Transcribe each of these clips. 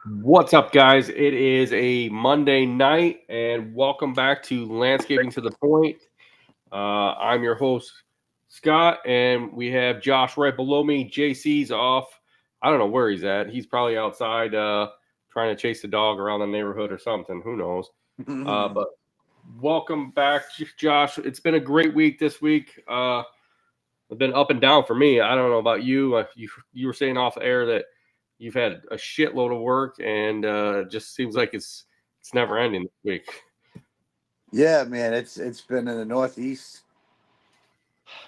What's up, guys? It is a Monday night, and welcome back to Landscaping to the Point. I'm your host, Scott, and we have Josh right below me. JC's off. I don't know where he's at. He's probably outside trying to chase the dog around the neighborhood or something. Who knows? But welcome back, Josh. It's been a great week this week. It's been up and down for me. I don't know about you. You were saying off air that you've had a shitload of work, and it just seems like it's never ending this week. Yeah, man, it's been in the Northeast.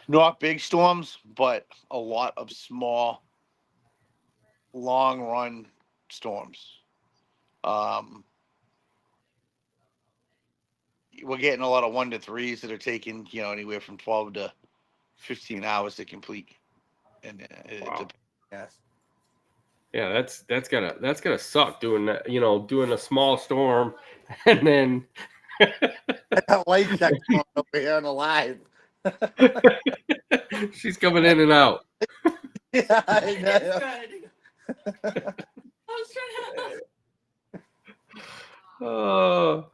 Not big storms, but a lot of small, long run storms. Um, we're getting a lot of 1 to 3s that are taking anywhere from 12 to 15 hours to complete, and it's Wow. a Yes. Yeah, that's gonna suck doing that. Doing a small storm, and then Light check going over here on the live. she's coming in and out. Yeah, I know. Oh,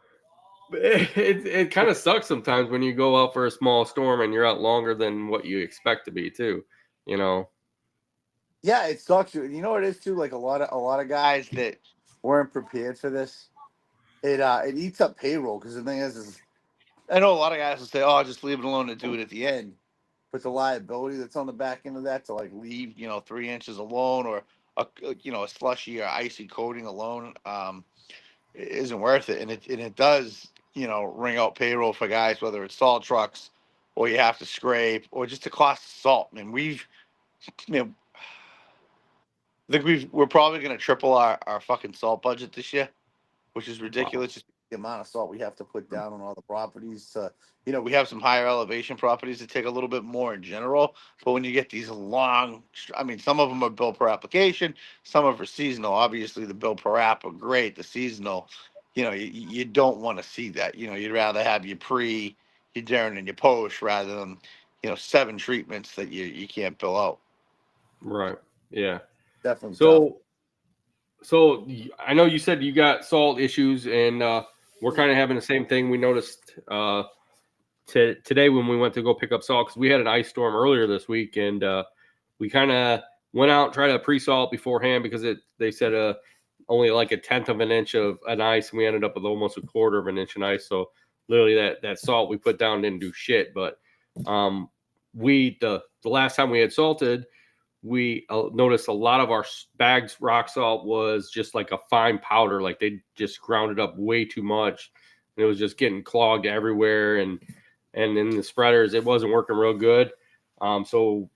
it kind of sucks sometimes when you go out for a small storm and you're out longer than what you expect to be too. You know. Yeah, it sucks. You know what it is too? Like a lot of guys that weren't prepared for this. It eats up payroll because the thing is I know a lot of guys will say, "Oh, just leave it alone and do it at the end." with the liability that's on the back end of that to like Leave 3 inches alone, or a slushy or icy coating alone. It isn't worth it, and it does ring out payroll for guys, whether it's salt trucks or you have to scrape or just the cost of salt. I mean, you know I think we're probably going to triple our fucking salt budget this year, which is Wow. ridiculous. the amount of salt we have to put down on all the properties. We have some higher elevation properties that take a little bit more in general, but when you get these long, I mean, some of them are built per application, some of them are seasonal. Obviously, the bill per app are great. The seasonal, you don't want to see that. You'd rather have your pre, your during, and your post rather than 7 treatments that you can't bill out. Right. Yeah. Definitely tough. So I know you said you got salt issues, and we're kind of having the same thing. We noticed today when we went to go pick up salt because we had an ice storm earlier this week, and we kind of went out and tried to pre-salt beforehand because they said only like a tenth of an inch of an ice, and we ended up with almost a quarter of an inch of ice. So literally that salt we put down didn't do shit. But um, the last time we had salted, we noticed a lot of our bags rock salt was just like a fine powder, like they just ground it up way too much, and it was just getting clogged everywhere, and in the spreaders it wasn't working real good. So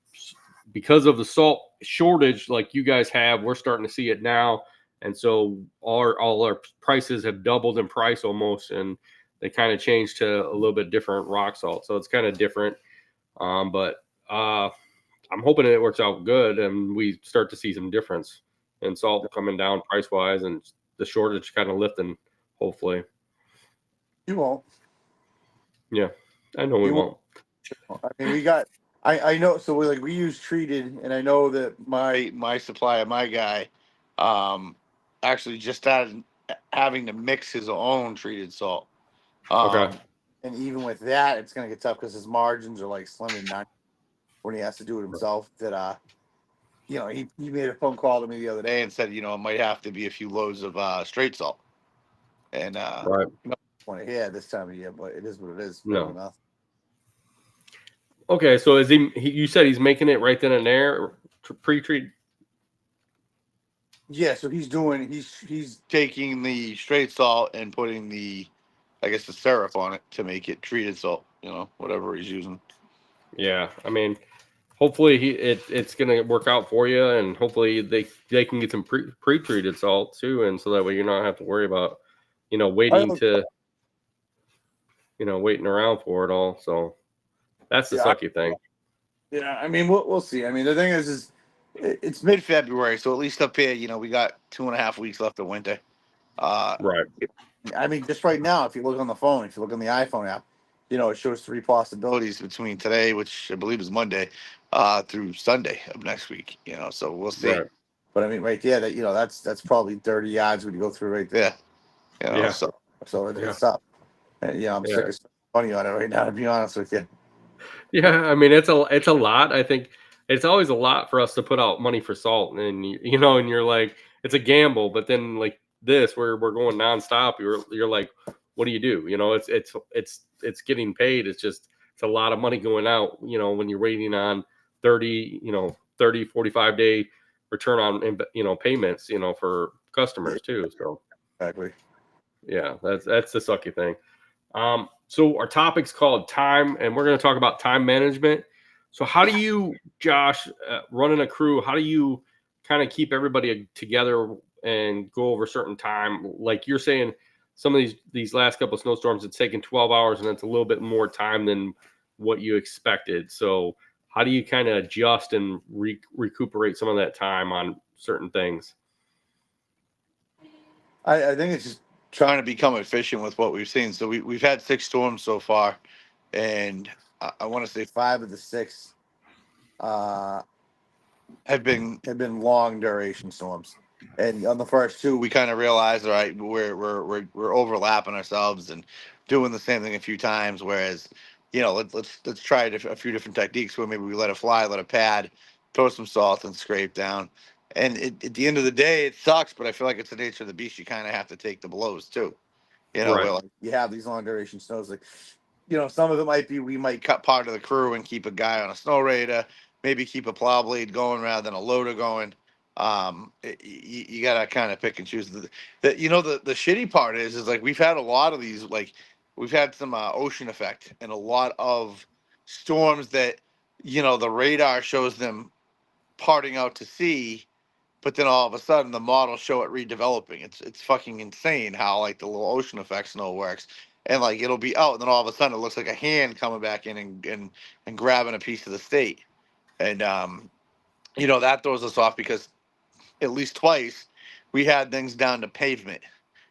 because of the salt shortage like you guys have, we're starting to see it now, and so all our prices have doubled in price almost, and they kind of changed to a little bit different rock salt, so it's kind of different. But I'm hoping it works out good and we start to see some difference in salt coming down price wise and the shortage kind of lifting, hopefully. You won't. Yeah, I know we You won't. won't. I mean, we got. I know. So we use treated, and I know that My supplier, my guy, um, actually just started having to mix his own treated salt. Okay. Um, and even with that, it's gonna get tough because his margins are like slim and none when he has to do it himself. He made a phone call to me the other day and said, it might have to be a few loads of straight salt. And Right. want to hear this time of year, but it is what it is. Better than No. nothing. Okay. So is you said he's making it right then and there pre-treat? Yeah, so he's taking the straight salt and putting I guess, the syrup on it to make it treated salt, whatever he's using. Yeah. I mean, hopefully it's going to work out for you, and hopefully they can get some pre-treated salt too. And so that way you're not have to worry about, I waiting don't, to, waiting around for it all. So that's the yeah, sucky thing. yeah. I mean, we'll see. I mean, the thing is it's Mid February, so at least up here, we got 2.5 weeks left of winter. Uh, Right. I mean, just right now, if you look on the phone, if you look on the iPhone app, it shows three possibilities. between today, which I believe is Monday, through Sunday of next week. So we'll see. Right. But I mean, right there, that that's probably 30 yards when you go through right there. Yeah. So Yeah. it's up. And, I'm sick of spending money on it right now, to be honest with you. Yeah, I mean it's a lot. I think it's always a lot for us to put out money for salt, and and you're like it's a gamble. But then like this, where we're going nonstop, you're like, what do you do? It's getting paid. It's a lot of money going out. When you're waiting on 30, 45 day return on payments, for customers too. So Exactly. yeah, that's the sucky thing. So our topic's called time, and we're going to talk about time management. So how do you, Josh, running a crew? How do you kind of keep everybody together and go over certain time? Like you're saying, some of these last couple of snowstorms, it's taken 12 hours, and it's a little bit more time than what you expected. So how do you kind of adjust and recuperate some of that time on certain things? I think it's just Trying to become efficient with what we've seen. So we've had 6 storms so far, and I want to say 5 of the 6 uh, have been have been long duration storms, and on the first 2, we kind of realized, all right, we're overlapping ourselves and doing the same thing a few times. Whereas, let's try a few different techniques where maybe we let it fly, let it pad, throw some salt and scrape down. And at the end of the day, it sucks, but I feel like it's the nature of the beast. You kind of have to take the blows too. Right. Where like you have these long duration snows. Like, some of it might be we might cut part of the crew and keep a guy on a snow raider, maybe keep a plow blade going rather than a loader going. You gotta kind of pick and choose. The shitty part is like we've had a lot of these, like we've had some ocean effect and a lot of storms that the radar shows them parting out to sea, but then all of a sudden the models show it redeveloping. It's fucking insane how like the little ocean effect snow works. And like it'll be out, and then all of a sudden it looks like a hand coming back in and grabbing a piece of the state. And that throws us off because at least twice we had things down to pavement,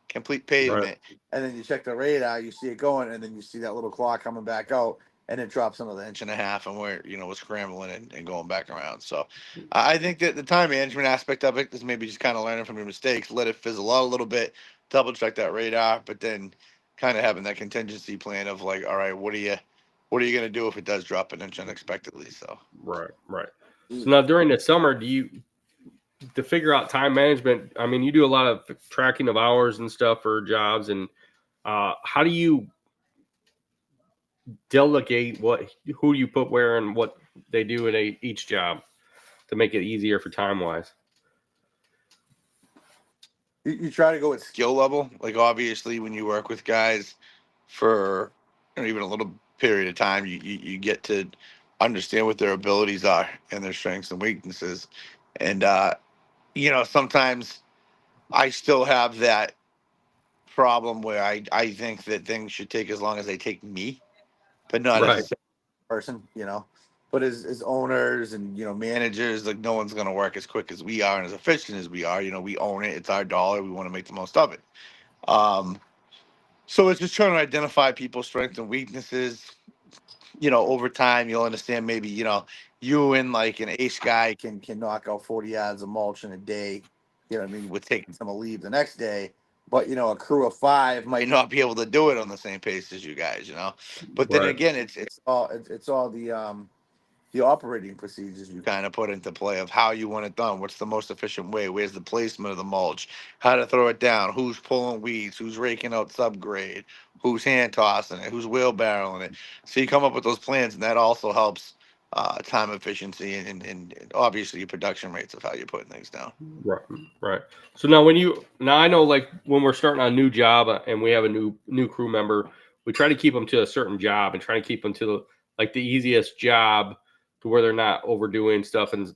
complete Right. pavement. and then you check the radar, you see it going, and then you see that little claw coming back out, and it drops another inch. And a half, and we're scrambling and going back around. So I think that the time management aspect of it is maybe just kind of learning from your mistakes, let it fizzle out a little bit, double check that radar, but then kind of having that contingency plan of like, all right, what are you going to do if it does drop an inch unexpectedly? So Right. Right. So now during the summer, to figure out time management, I mean, you do a lot of tracking of hours and stuff for jobs, and how do you delegate who you put where and what they do in each job to make it easier for time wise? You try to go with skill level, like obviously when you work with guys for even a little period of time, you get to understand what their abilities are and their strengths and weaknesses. And sometimes I still have that problem where I think that things should take as long as they take me, but not Right. necessarily person, but as owners and managers. Like no one's gonna work as quick as we are and as efficient as we are. We own it. It's our dollar. We want to make the most of it. Um, so it's just trying to identify people's strengths and weaknesses. Over time, you'll understand maybe, you and like an ace guy can knock out 40 yards of mulch in a day. I mean, would take some will leave the next day, but a crew of 5 might might not be able to do it on the same pace as you guys. But then Right. again, it's it's all the operating procedures you kind of put into play of how you want it done. What's the most efficient way? Where's the placement of the mulch? How to throw it down? Who's pulling weeds? Who's raking out subgrade? Who's hand tossing it? Who's wheelbarrowing it? So you come up with those plans, and that also helps time efficiency and obviously your production rates of how you're putting things down. Right. Right. So now I know like when we're starting on a new job and we have a new crew member, we try to keep them to a certain job and try to keep them to like the easiest job to where they're not overdoing stuff and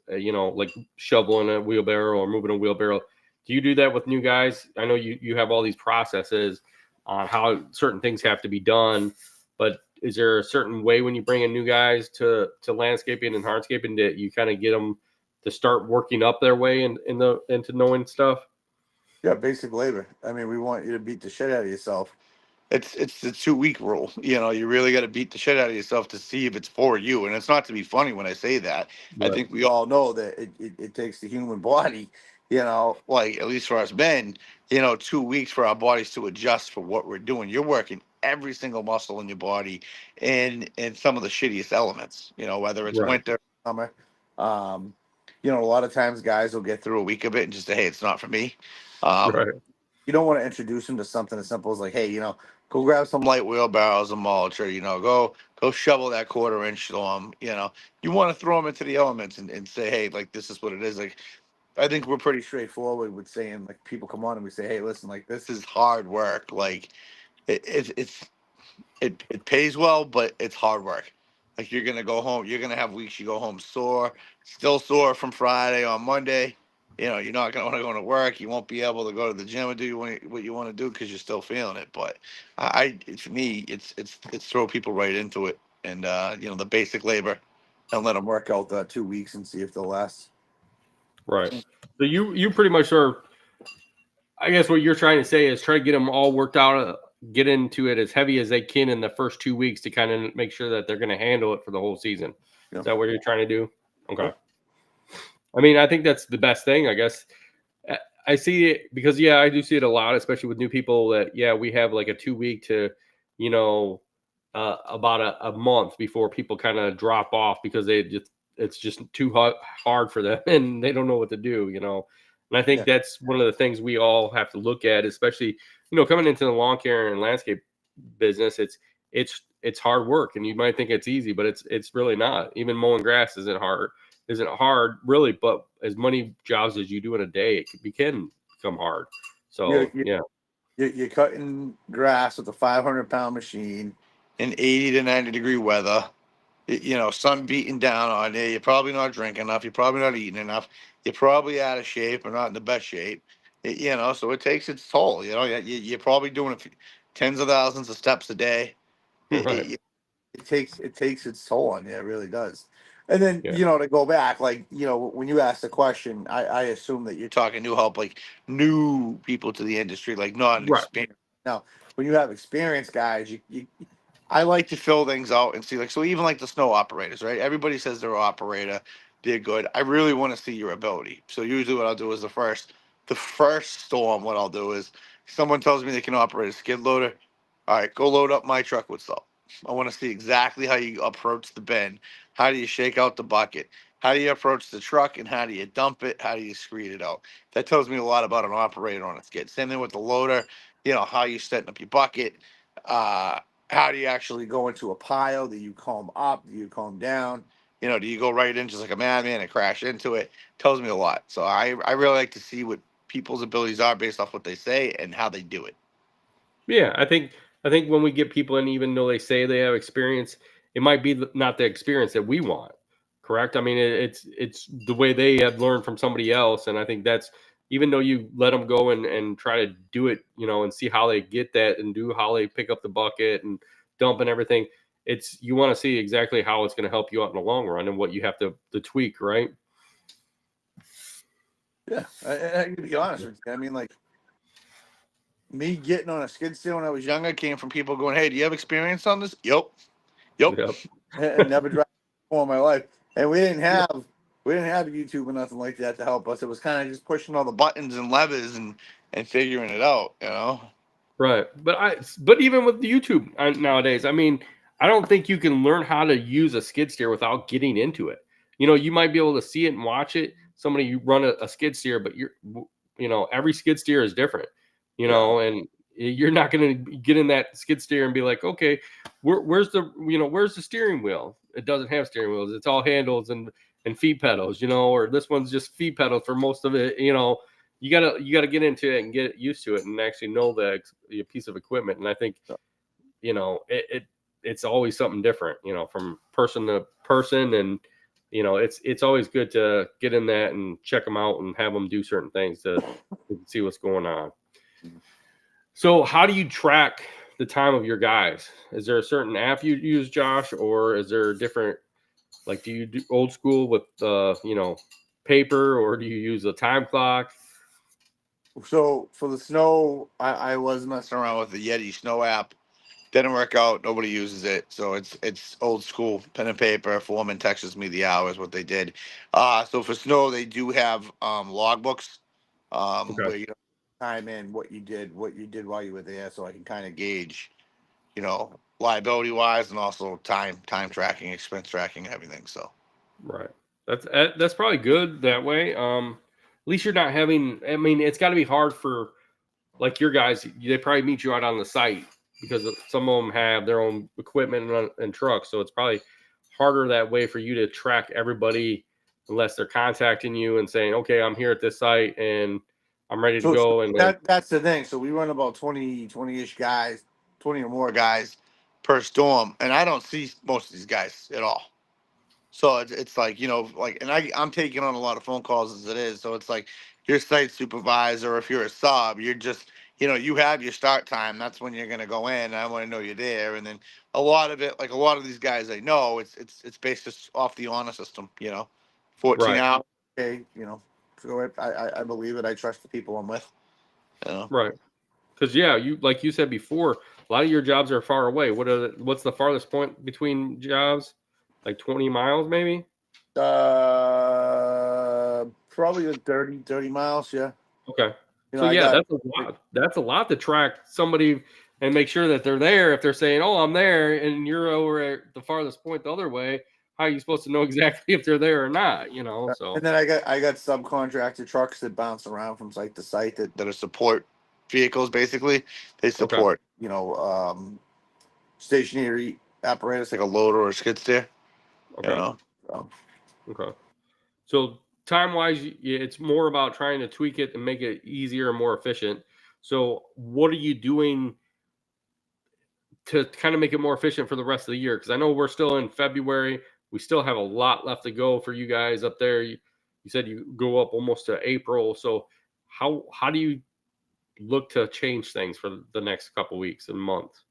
like shoveling a wheelbarrow or moving a wheelbarrow. Do you do that with new guys? I know you have all these processes on how certain things have to be done, but is there a certain way when you bring in new guys to landscaping and hardscaping that you kind of get them to start working up their way into knowing stuff? Yeah, basic labor. I mean, we want you to beat the shit out of yourself. It's the 2 week rule. You really got to beat the shit out of yourself to see if it's for you. And it's not to be funny when I say that. I Right. think we all We all know that it takes the human body like at least for us men, 2 weeks for our bodies to adjust for what we're doing. You're working every single muscle in your body in some of the shittiest elements, whether it's Right. winter, summer. Um, a lot of times guys will get through a week of it and just say, hey, it's not for me. Um, Right. you don't want to introduce them to something as simple as like, hey, go grab some light wheelbarrows and mulch, or go shovel that quarter-inch storm. You want to throw them into the elements and say, hey, like this is what it is. Like I think we're pretty straightforward with saying like people come on and we say, hey, listen, like this is hard work. Like it pays well, but it's hard work. Like you're gonna go home, you're gonna have weeks you go home sore, still sore from Friday on Monday. You're not gonna want to go to work. You won't be able to go to the gym and do what you want to do because you're still feeling it. But for me, it's throw people right into it, and the basic labor, and let them work out 2 weeks and see if they'll last. Right. So you pretty much are. I guess what you're trying to say is try to get them all worked out, get into it as heavy as they can in the first 2 weeks to kind of make sure that they're going to handle it for the whole season. Yeah. Is that what you're trying to do? Okay. Yep. I mean, I think that's the best thing, I guess. I see it because, yeah, I do see it a lot, especially with new people that, yeah, we have like a 2 week to, about a month before people kind of drop off because it's just too hard for them and they don't know what to do. And I think Yeah. that's one of the things we all have to look at, especially, coming into the lawn care and landscape business. It's hard work, and you might think it's easy, but it's really not. Even mowing grass isn't hard really, but as many jobs as you do in a day, can become hard. So yeah. You're cutting grass with a 500-pound machine in 80 to 90-degree weather. Sun beating down on you. You're probably not drinking enough. You're probably not eating enough. You're probably out of shape or not in the best shape. So it takes its toll. You're probably doing tens of thousands of steps a day. It, Right. it, it takes its toll on you. It really does. And then Yeah. to go back, like when you asked the question, I assume that you're talking new help, like new people to the industry, like not an Right. experience. Now, when you have experienced guys, I like to fill things out and see, like, so even like the snow operators, right? Everybody says they're an operator, they're good. I really want to see your ability. So usually what I'll do is the first storm, what I'll do is someone tells me they can operate a skid loader. All right, go load up my truck with salt. I want to see exactly how you approach the bin. How do you shake out the bucket? How do you approach the truck and how do you dump it? How do you screed it out? That tells me a lot about an operator on a skid. Same thing with the loader, how you setting up your bucket. Uh, how do you actually go into a pile? Do you calm up? Do you calm down? Do you go right in just like a madman and crash into it? Tells me a lot. So I really like to see what people's abilities are based off what they say and how they do it. Yeah, I think when we get people in, even though they say they have experience, it might be not the experience that we want. Correct? I mean, it's the way they have learned from somebody else, and I think that's even though you let them go and try to do it, and see how they get that and do how they pick up the bucket and dump and everything. It's you want to see exactly how it's going to help you out in the long run and what you have to tweak, right? Yeah, I can be honest with you. I mean, like me getting on a skid steer when I was younger came from people going, "Hey, do you have experience on this?" Yep. Yep. And never drive before in my life. And we didn't have YouTube or nothing like that to help us. It was kind of just pushing all the buttons and levers and figuring it out. Right. But even with YouTube nowadays, I mean, I don't think you can learn how to use a skid steer without getting into it. You might be able to see it and watch it. Somebody run a skid steer, but every skid steer is different, Yeah. and you're not going to get in that skid steer and be like, okay, where's the steering wheel? It doesn't have steering wheels. It's all handles and feet pedals, or this one's just feet pedals for most of it, you gotta get into it and get used to it and actually know the piece of equipment. And I think it's always something different, from person to person. And it's always good to get in that and check them out and have them do certain things to see what's going on. So how do you track the time of your guys? Is there a certain app you use, Josh, or is there different, like, do you do old school with paper, or do you use a time clock? So for the snow, I was messing around with the Yeti snow app. Didn't work out. Nobody uses it, so it's old school pen and paper. Foreman texts me the hours what they did. So for snow, they do have logbooks. Okay. where you know, time in what you did while you were there, so I can kind of gauge, you know, liability wise and also time tracking, expense tracking, everything. So Right. That's probably good that way. At least you're not having. I mean, it's got to be hard for like your guys. They probably meet you out on the site because some of them have their own equipment and trucks, so it's probably harder that way for you to track everybody unless they're contacting you and saying, "Okay, I'm here at this site and I'm ready to so go." And then that's the thing. So we run about 20-ish guys, 20 or more guys per storm, and I don't see most of these guys at all. So it's like, you know, like, and I'm taking on a lot of phone calls as it is. So it's like your site supervisor, or if you're a sub, you're just, you know, you have your start time. That's when you're going to go in. And I want to know you're there. And then a lot of it, like a lot of these guys I know, it's based just off the honor system, you know, 14 right, hours. Okay. You know, so I believe it. I trust the people I'm with, you know. right, because yeah, you like you said before, a lot of your jobs are far away. What's the farthest point between jobs? Like 20 miles, maybe. Probably the 30 miles. Yeah. Okay. You know, So I yeah, got, that's a lot. That's a lot to track somebody and make sure that they're there. If they're saying, "Oh, I'm there," and you're over at the farthest point the other way, how are you supposed to know exactly if they're there or not? You know. So and then I got subcontractor trucks that bounce around from site to site that are support vehicles. Basically, they okay, support, you know, stationary apparatus like a loader or a skid steer. You okay, know, so, okay. So time wise, it's more about trying to tweak it and make it easier and more efficient. So what are you doing to kind of make it more efficient for the rest of the year? Because I know we're still in February. We still have a lot left to go for you guys up there. You said you go up almost to April. So how do you look to change things for the next couple weeks and months?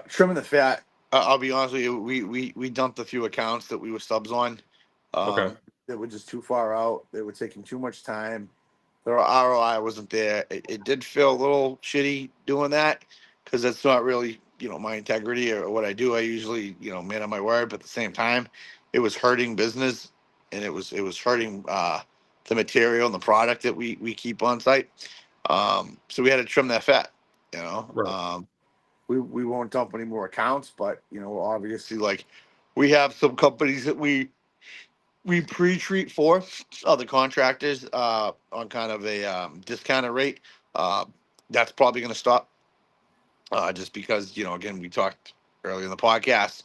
trimming the fat. I'll be honest with you. We dumped a few accounts that we were subs on. Okay. That were just too far out. They were taking too much time. Their ROI wasn't there. It did feel a little shitty doing that because that's not really, you know, my integrity or what I do. I usually, you know, man on my word, but at the same time, it was hurting business, and it was hurting the material and the product that we keep on site. So we had to trim that fat, you know. Right. We won't dump any more accounts, but you know, obviously, like we have some companies that we pre-treat for other contractors on kind of a discounted rate. Uh, that's probably going to stop just because, you know, again, we talked earlier in the podcast,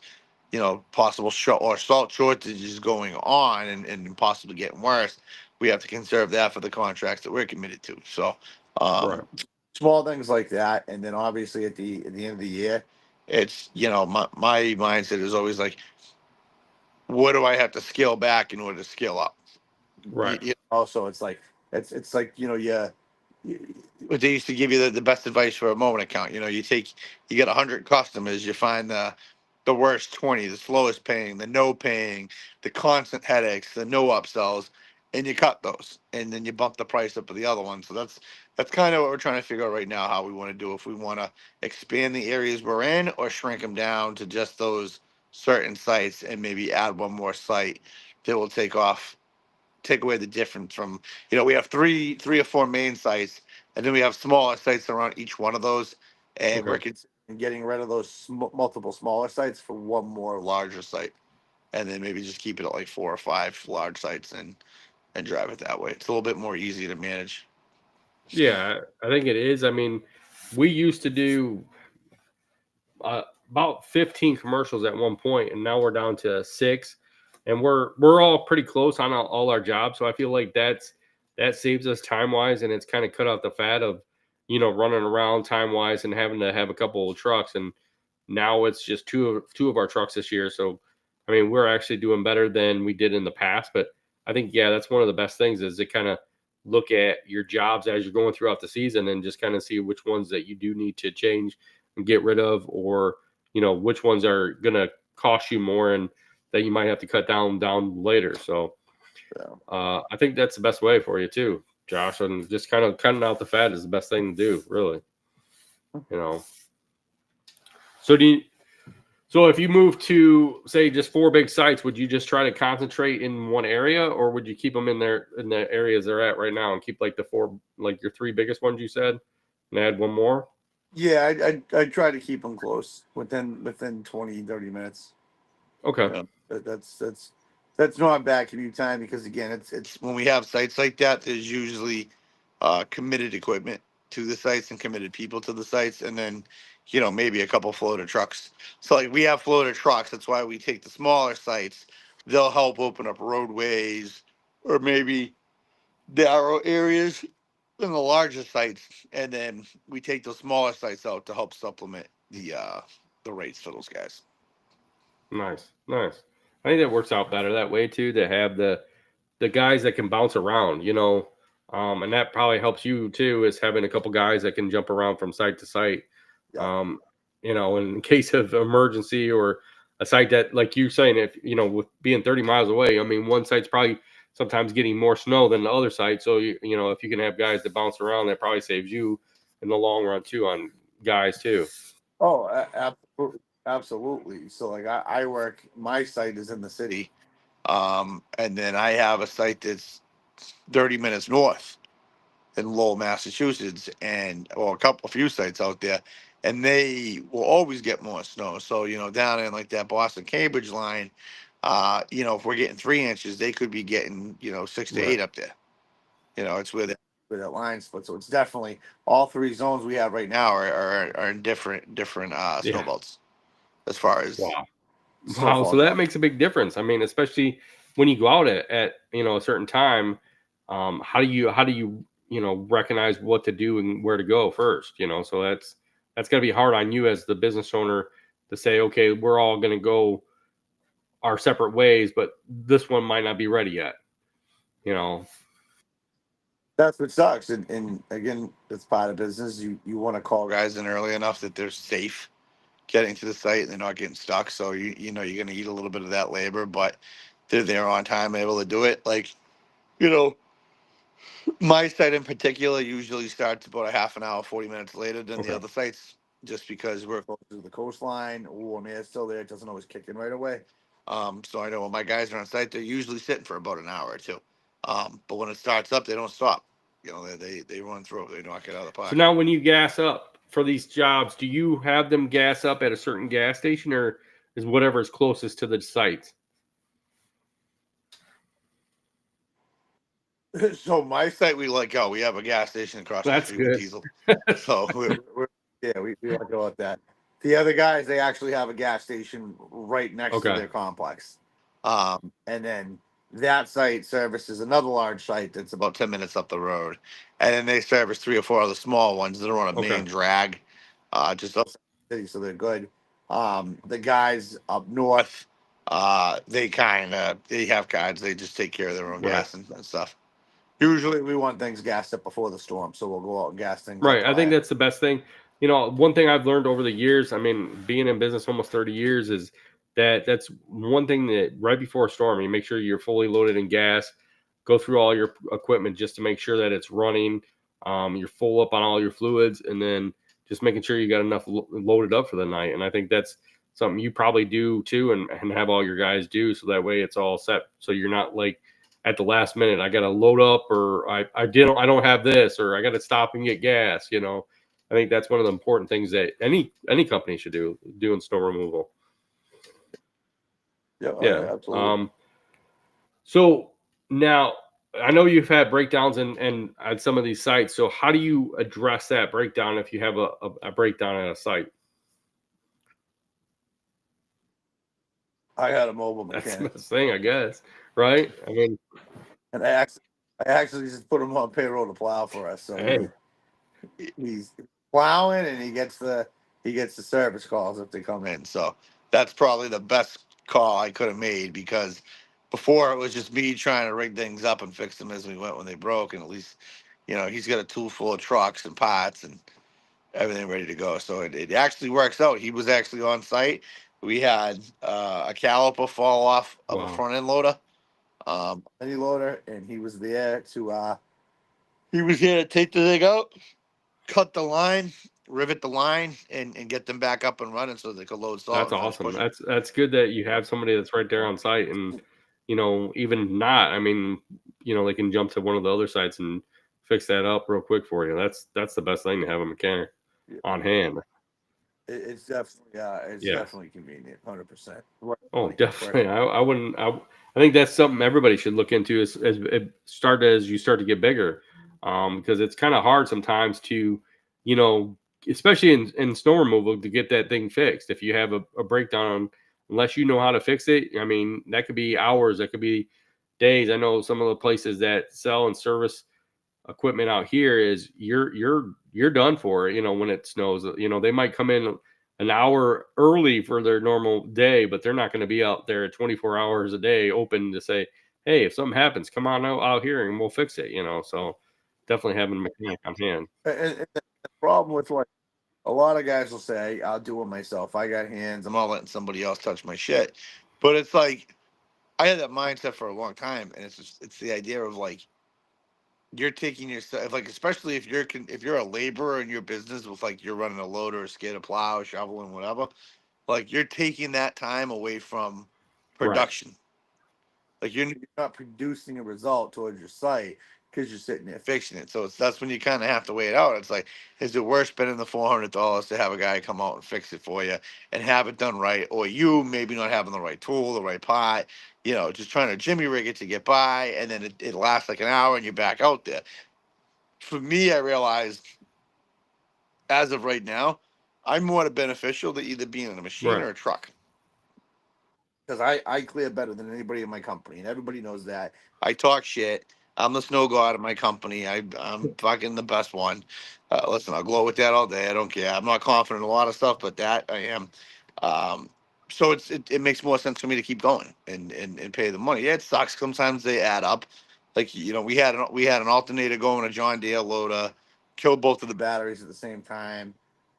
you know, possible salt shortages going on and possibly getting worse. We have to conserve that for the contracts that we're committed to. So Right. small things like that, and then obviously at the end of the year, it's, you know, my mindset is always like, what do I have to scale back in order to scale up? Right. Also, it's like it's like, you know, they used to give you the best advice for a moment account. You know, you get 100 customers, you find the worst 20, the slowest paying, the no paying, the constant headaches, the no upsells, and you cut those, and then you bump the price up of the other ones. So that's kind of what we're trying to figure out right now, how we want to do, if we want to expand the areas we're in or shrink them down to just those certain sites and maybe add one more site that will take away the difference from, you know, we have three or four main sites, and then we have smaller sites around each one of those, and we're Okay. considering getting rid of those multiple smaller sites for one more larger site, and then maybe just keep it at like 4 or 5 large sites and drive it that way. It's a little bit more easy to manage. Yeah, I think it is. I mean, we used to do about 15 commercials at one point, and now we're down to 6, and we're all pretty close on all our jobs. So I feel like that saves us time wise, and it's kind of cut out the fat of running around time wise and having to have a couple of trucks. And now it's just two of our trucks this year. So I mean, we're actually doing better than we did in the past. But I think that's one of the best things is to kind of look at your jobs as you're going throughout the season and just kind of see which ones that you do need to change and get rid of, or which ones are going to cost you more and that you might have to cut down later. So I think that's the best way for you too, Josh. And just kind of cutting out the fat is the best thing to do, really. So So if you move to say just 4 big sites, would you just try to concentrate in one area, or would you keep them in the areas they're at right now and keep like the 4, like your 3 biggest ones you said, and add one more? Yeah, I'd try to keep them close within 20, 30 minutes. Okay. Yeah. That's not bad commute time because again, it's When we have sites like that, there's usually committed equipment to the sites and committed people to the sites, and then maybe a couple floater trucks. So like we have floater trucks. That's why we take the smaller sites. They'll help open up roadways or maybe narrow areas in the larger sites, and then we take those smaller sites out to help supplement the rates for those guys. Nice, nice. I think that works out better that way too. To have the guys that can bounce around, and that probably helps you too, is having a couple guys that can jump around from site to site. yeah. Um, in case of emergency or a site that, like you're saying, if with being 30 miles away, I mean, one site's probably sometimes getting more snow than the other site. So if you can have guys that bounce around, that probably saves you in the long run too on guys too. Oh, absolutely, absolutely. So like I work. My site is in the city, And then I have a site that's 30 minutes north in Lowell, Massachusetts, and or a few sites out there, and they will always get more snow. So down in like that Boston Cambridge line, if we're getting 3 inches, they could be getting 6 to 8 Right. up there. It's where that line split. So it's definitely all 3 zones we have right now now are in different snow Yeah. belts as far as Wow. Wow. So snowfall that goes. makes a big difference. I mean, especially when you go out at a certain time. How do you recognize what to do and where to go first? So that's got to be hard on you as the business owner to say, okay, we're all going to go our separate ways, but this one might not be ready yet. You know. That's what sucks. And again, it's part of business. You want to call guys. guys in early enough that they're safe getting to the site and they're not getting stuck. So you're going to eat a little bit of that labor, but they're there on time, able to do it. Like you know, my site in particular usually starts about a half an hour, 40 minutes later than the Okay. other sites, just because we're. Close to the coastline. Oh, I mean, it's still there. It doesn't always kick in right away. So I know when my guys are on site, they're usually sitting for about an hour or two. But when it starts up, they don't stop. They run through. They knock it out of the So park. now, when you gas up for these jobs, do you have them gas up at a certain gas station, or is whatever is closest to the site? So my Site we let go. We have a gas station across the That's street with good. diesel. So we're yeah, we like go at that. The other guys, they actually have a gas station right next to Okay. their complex. And then that site services another large site that's about about 10 minutes up the road. And then they service 3 or 4 other small ones that are on a Okay. main drag. Just up city, so they're good. The guys up north, they have guides. They just take care of their own Right. gas and stuff. usually we want things gassed up before the storm, so we'll go out and gas things up Right. I think prior. that's the best thing. One thing I've learned over the years, I mean, being in business almost 30 years, is that's one thing that right before a storm, you make sure you're fully loaded in gas, go through all your equipment just to make sure that it's running. You're full up on all your fluids, and then just making sure you got enough loaded up for the night. And I think that's something you probably do too, and have all your guys do, so that way it's all set. So you're not like at the last minute, I got to load up, or I don't have this, or I got to stop and get gas. I think that's one of the important things that any company should do, doing snow removal. Yeah, Yeah. absolutely. So now I know you've had breakdowns and at some of these sites. So how do you address that breakdown if you have a breakdown at a site? I had a mobile That's the mechanic, best thing, I guess. Right? I mean, and I actually just put him on payroll to plow for us. So hey, he's plowing, and he gets the service calls if they come in. And so that's probably the best call I could have made, because before it was just me trying to rig things up and fix them as we went when they broke. And at least, he's got a tool full of trucks and parts and everything ready to go. So it actually works out. He was actually on site. We had a caliper fall off of a wow. front end loader. Any loader, and he was there to He was here to take the thing out, cut the line, rivet the line and get them back up and running so they can load salt That's and finish awesome. pushing. That's good that you have somebody that's right there on site, and even not. I mean, they can jump to one of the other sites and fix that up real quick for you. That's the best thing to have a mechanic Yeah. on hand. It's Yeah. definitely convenient, 100%. Oh, definitely. I wouldn't. I think that's something everybody should look into as you start to get bigger, because it's kind of hard sometimes to, you know, especially in snow removal to get that thing fixed. If you have a breakdown, unless you know how to fix it, I mean, that could be hours, that could be days. I know some of the places that sell and service equipment out here is you're done for, when it snows. They might come in an hour early for their normal day, but they're not going to be out there 24 hours a day open to say, hey, if something happens, come on out here and we'll fix it. So definitely having a mechanic on hand. And the problem with like a lot of guys will say, I'll do it myself. I got hands. I'm not letting somebody else touch my shit. But it's like I had that mindset for a long time, and it's the idea of like you're taking yourself, like, especially if you're a laborer in your business with like you're running a loader, a skid, a plow, shoveling, whatever, like you're taking that time away from Right. production. Like You're not producing a result towards your site because you're sitting there. fixing it. So that's when you kind of have to weigh it out. It's like, is it worth spending the $400 to have a guy come out and fix it for you and have it done right, or you maybe not having the right tool, the right pot, just trying to jimmy rig it to get by, and then it lasts like an hour and you're back out there. For me, I realized as of right now, I'm more beneficial to either being in a machine Right. or a truck. Because I clear better than anybody in my company, and everybody knows that. I talk shit. I'm the snow god of my company. I'm fucking the best one. Listen, I'll glow with that all day. I don't care. I'm not confident in a lot of stuff, but that I am. Um, so it makes more sense for me to keep going and pay the money. Yeah, it sucks. Sometimes they add up. Like we had an alternator going, a John Deere loader, killed both of the batteries at the same time.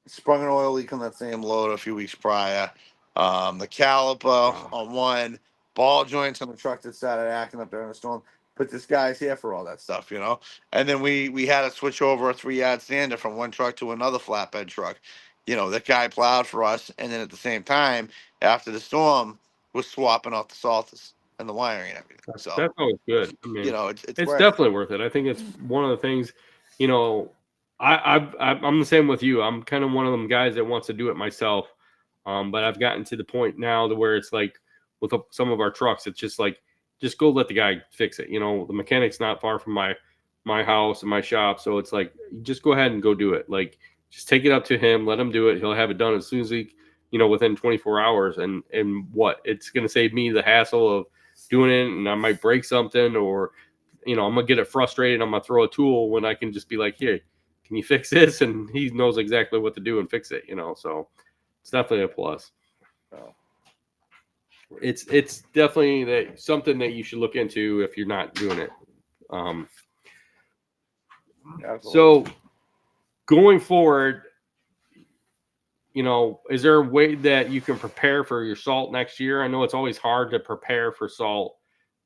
Sprung an oil leak on that same loader a few weeks prior. The caliper Wow. on one, ball joints on the truck that started acting up during the storm. But this guy's here for all that stuff. And then we had to switch over a 3-yard sander from one truck to another flatbed truck. That guy plowed for us, and then at the same time, after the storm, was swapping out the salters and the wiring and everything. So That's always good. I mean, it's it's worth it. definitely worth it. I think it's one of the things, you know, I'm the same with you. I'm kind of one of them guys that wants to do it myself. But I've gotten to the point now to where it's like with some of our trucks, it's just like, just go let the guy fix it. The mechanic's not far from my house and my shop. So it's like, just go ahead and go do it. Like, just take it up to him, let him do it. He'll have it done as soon as within 24 hours. And what it's going to save me the hassle of doing it, and I might break something, or I'm gonna get it frustrated. I'm gonna throw a tool when I can just be like, "Here, can you fix this?" And he knows exactly what to do and fix it. So it's definitely a plus. So, It's definitely something that you should look into if you're not doing it. Um, absolutely. so going forward, is there a way that you can prepare for your salt next year? I know it's always hard to prepare for salt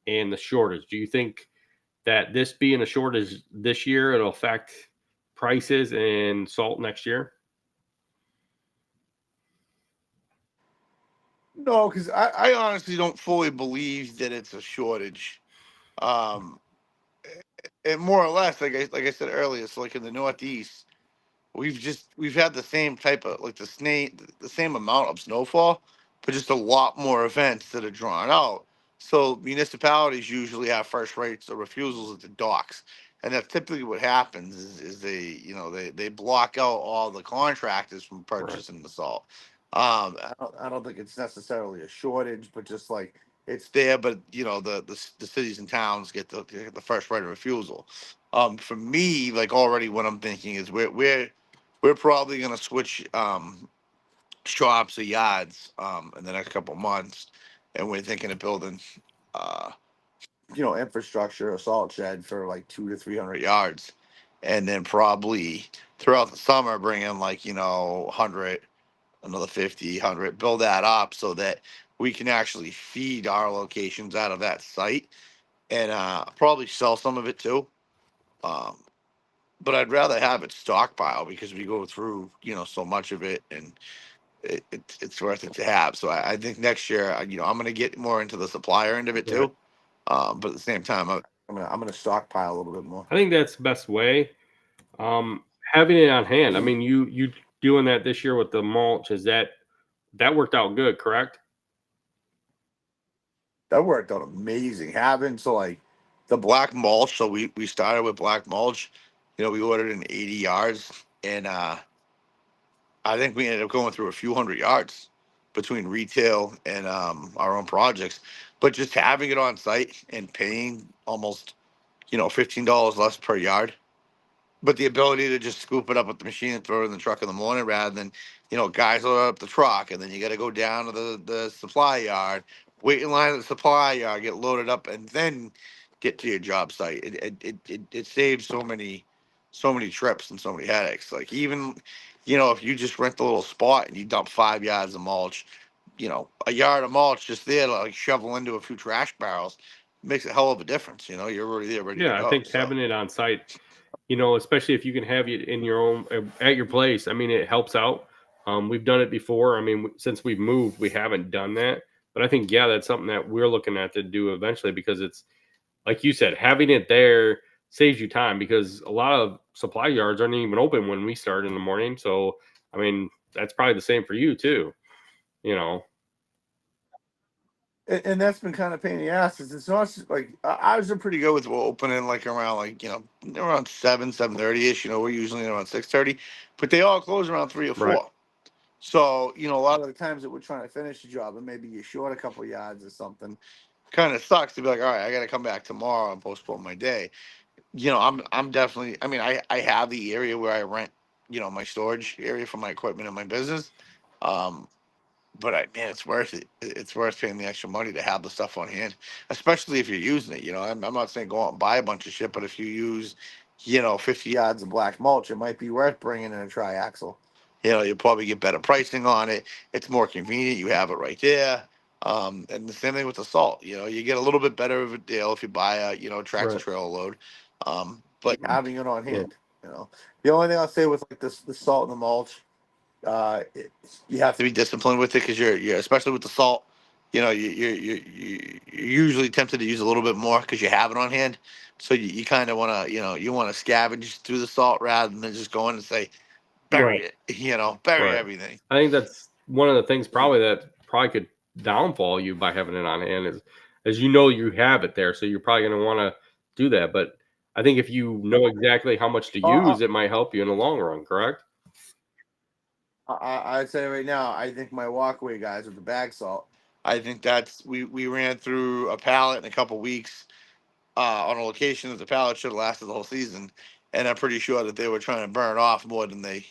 and the shortage. Do you think that this being a shortage this year, it'll affect prices and salt next year? No, because I honestly don't fully believe that it's a shortage. Um, and more or less, like I said earlier, it's like in the Northeast, we've had the same type of like the same amount of snowfall, but just a lot more events that are drawn out. So municipalities usually have first rights of refusals at the docks, and that's typically what happens is they block out all the contractors from Right. purchasing the salt. I don't think it's necessarily a shortage, but just like it's there, but the cities and towns get the first right of refusal. For me, like already what I'm thinking is we're probably gonna switch shops or yards in the next couple months, and we're thinking of building uh infrastructure, a salt shed for like 200 to 300 yards, and then probably throughout the summer bring in like 100, another 50, 100, build that up so that we can actually feed our locations out of that site, and probably sell some of it too. Um, but I'd rather have it stockpile because we go through, so much of it, and it's worth it to have. So I think next year, I'm going to get more into the supplier end of it Right. too. But at the same time, I'm gonna stockpile a little bit more. I think that's the best way. Having it on hand. I mean, you doing that this year with the mulch, is that worked out good, correct? That worked out amazing. Having so like The black mulch. So we started with black mulch. We ordered in 80 yards, and I think we ended up going through a few hundred yards between retail and our own projects. But just having it on site and paying almost $15 less per yard, but the ability to just scoop it up with the machine and throw it in the truck in the morning rather than, guys load up the truck and then you got to go down to the supply yard, wait in line at the supply yard, get loaded up, and then get to your job site. It saves so many trips and so many headaches. Like, even, if you just rent a little spot and you dump 5 yards of mulch, a yard of mulch just there to like shovel into a few trash barrels makes a hell of a difference. You're already there ready to Yeah, I go. think So having it on site, especially if you can have it in your own at your place. I mean, it helps out. We've done it before. I mean, since we've moved, we haven't done that. But I think, yeah, that's something that we're looking at to do eventually, because it's like you said, having it there saves you time, because a lot of supply yards aren't even open when we start in the morning. So, I mean, that's probably the same for you too. You know, and that's been kind of pain in the ass. It's not like ours are pretty pretty good with opening like around like around 7:30 ish. We're usually around 6:30, but they all close around 3 or 4. right, So a a lot lot of of the times that we're trying to finish the job and maybe you're short a couple yards or something. kind of sucks to be like, all right, I got to come back tomorrow and postpone my day. I'm definitely. I mean, I have the area where I rent, my storage area for my equipment and my business. Um, but man, it's worth it. It's worth paying the extra money to have the stuff on hand, especially if you're using it. I'm not saying go out and buy a bunch of shit, but if you use, 50 Yards of black mulch, it might be worth bringing in a triaxle. you'll probably get better pricing on it. It's more convenient. You have it right there. And the same thing with the salt. You get a little bit better of a deal if you buy a, tractor right, trailer load. But Having it on yeah, hand, The only thing I'll say with like this, the salt and the mulch, you have to be disciplined with it because you're especially with the salt. You're usually tempted to use a little bit more because you have it on hand. So you kind of want to you want to scavenge through the salt rather than just go in and say right, bury it. Bury right. everything. I think that's one of the things probably that probably could downfall you by having it on hand is, as you have it there, so you're probably going to want to do that. But I think if you know exactly how much to uh, use, it might help you in the long run. Correct? I'd say right now, I think my walkway guys with the bag salt. I think that's we ran through a pallet in a couple weeks on a location that the pallet should have lasted the whole season, and I'm pretty sure that they were trying to burn off more than they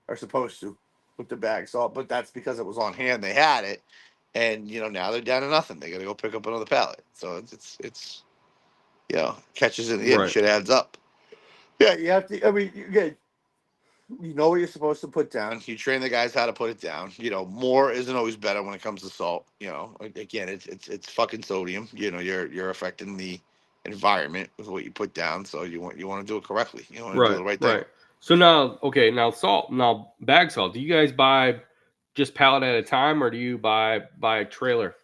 Are supposed to with the bag salt, but that's because it was on on hand. They had it, and now they're down to nothing. They got to go pick up another pallet. So it's catches in the end. Right. Shit adds up. Yeah, you have to. I mean, you know what you're supposed to put down. And you train the guys how to put it down. More isn't always better when it comes to salt. Again, it's fucking sodium. You're affecting the environment with what you put down. So you want to do it correctly. You want to do Right. the right thing. Right. So now, okay, now salt, now bag salt. Do you guys buy just pallet at a time, or do you buy a trailer?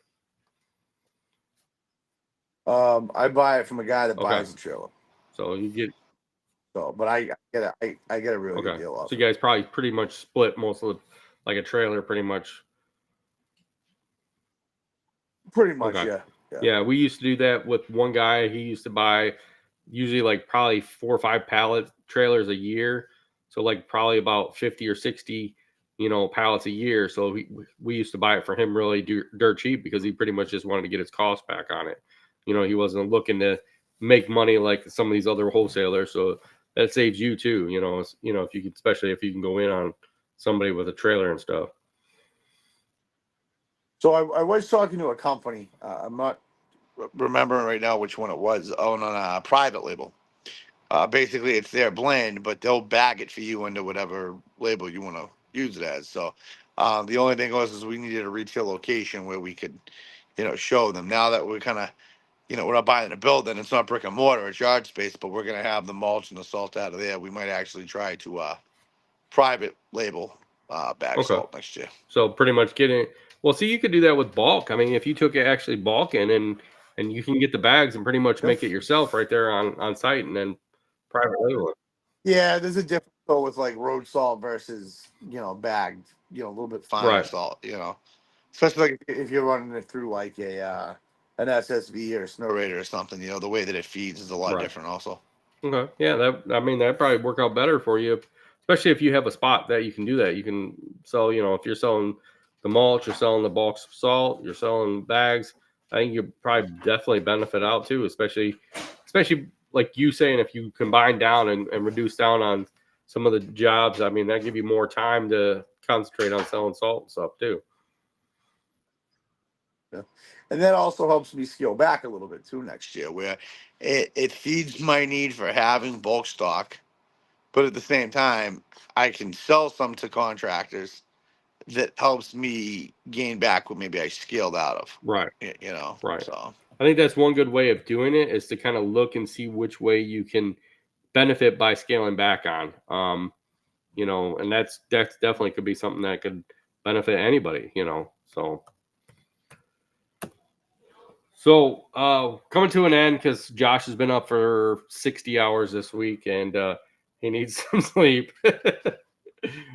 I buy it from a guy that Okay. buys a trailer. So you get So, but I get a really good okay. deal off So it. you guys probably pretty much split most of the, like a trailer, pretty much. Pretty much, Okay. yeah. Yeah, we used to do that with one guy. He used to buy usually like probably 4 or 5 pallet trailers a year. So like probably about 50 or 60, pallets a year. So we used to buy it for him really dirt cheap, because he pretty much just wanted to get his cost back on it. He wasn't looking to make money like some of these other wholesalers. So that saves you too. If you could, especially if you can go in on somebody with a trailer and stuff. So I was talking to a company. I'm not. Remembering right now which one it was. Oh, no, no, private label. Basically, it's their blend, but they'll bag it for you under whatever label you want to use it as. So the only thing was is we needed a retail location where we could, show them. Now that we're kind of we're not buying a building. It's not brick and mortar. It's yard space, but we're going to have the mulch and the salt out of there. We might actually try to private label bag Okay. salt next year. So pretty much getting well. See, you could do that with bulk. I mean, if you took it actually bulk in and you can get the bags and pretty much make it yourself right there on site and then private label it. Yeah, there's a difference though with like road salt versus bagged, a little bit finer Right. salt, especially like if you're running it through like a an SSV or a snow Raider or something. The way that it feeds is a lot Right. different also. Okay. Yeah, that'd probably work out better for you, especially if you have a spot that you can do that. You can sell, if you're selling the mulch, you're selling the bulk salt, you're selling bags. I think you probably definitely benefit out too, especially like you saying, if you combine down and reduce down on some of the jobs. I mean, that give you more time to concentrate on selling salt and stuff too. Yeah. And that also helps me scale back a little bit too next year. Where it feeds my need for having bulk stock, but at the same time, I can sell some to contractors that helps me gain back what maybe I scaled out of. Right. Right. So I think that's one good way of doing it is to kind of look and see which way you can benefit by scaling back on. And that's definitely could be something that could benefit anybody, So coming to an end because Josh has been up for 60 hours this week and he needs some sleep.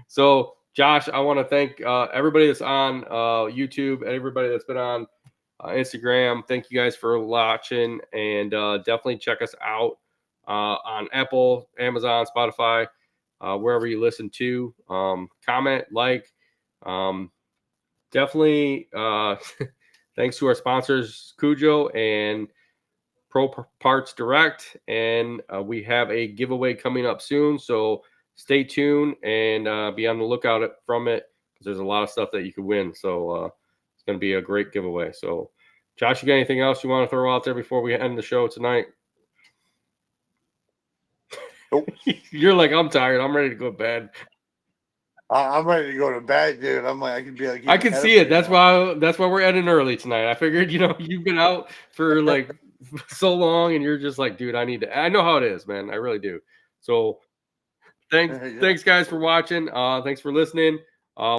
So Josh, I want to thank everybody that's on YouTube, everybody that's been on Instagram. Thank you guys for watching and definitely check us out on Apple, Amazon, Spotify, wherever you listen to. Comment, like, definitely thanks to our sponsors, Cujo and Pro Parts Direct. And we have a giveaway coming up soon. So stay tuned and be on the lookout from it because there's a lot of stuff that you could win. So it's going to be a great giveaway. So, Josh, you got anything else you want to throw out there before we end the show tonight? Nope. You're like, I'm tired. I'm ready to go to bed. I'm ready to go to bed, dude. I'm like, I can be like, I can see it. That's why we're ending early tonight. I figured, you've been out for like so long, and you're just like, dude, I know how it is, man. I really do. So, thanks guys for watching. Thanks for listening.